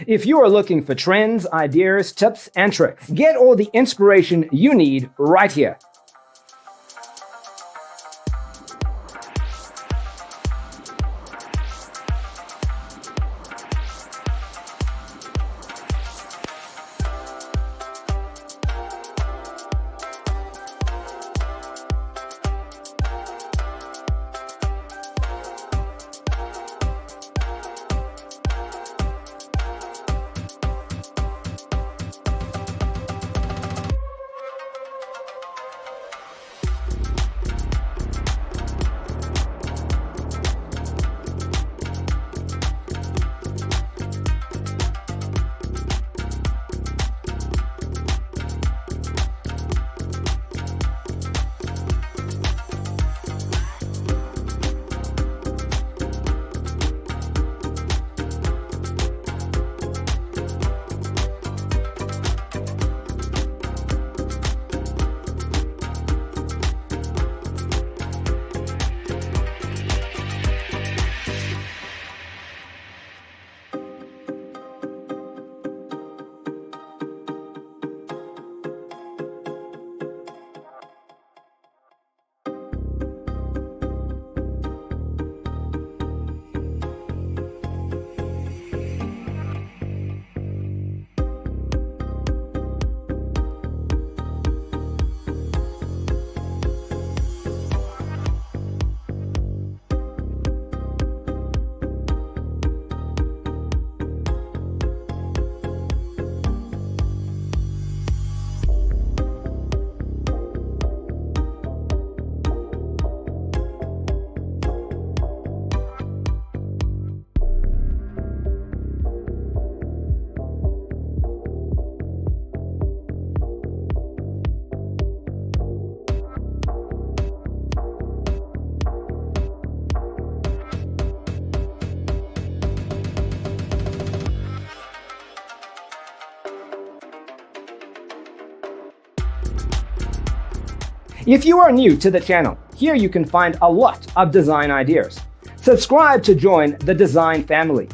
If you are looking for trends, ideas, tips, and tricks, get all the inspiration you need right here. If you are new to the channel, here you can find a lot of design ideas. Subscribe to join the design family.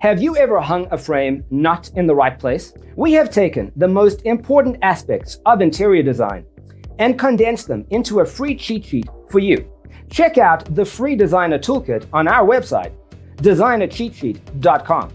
Have you ever hung a frame not in the right place? We have taken the most important aspects of interior design and condensed them into a free cheat sheet for you. Check out the free designer toolkit on our website, designercheatsheet.com.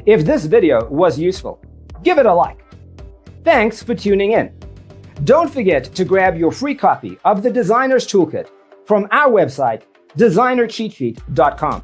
If this video was useful, give it a like. Thanks for tuning in. Don't forget to grab your free copy of the Designer's Toolkit from our website, designercheatsheet.com.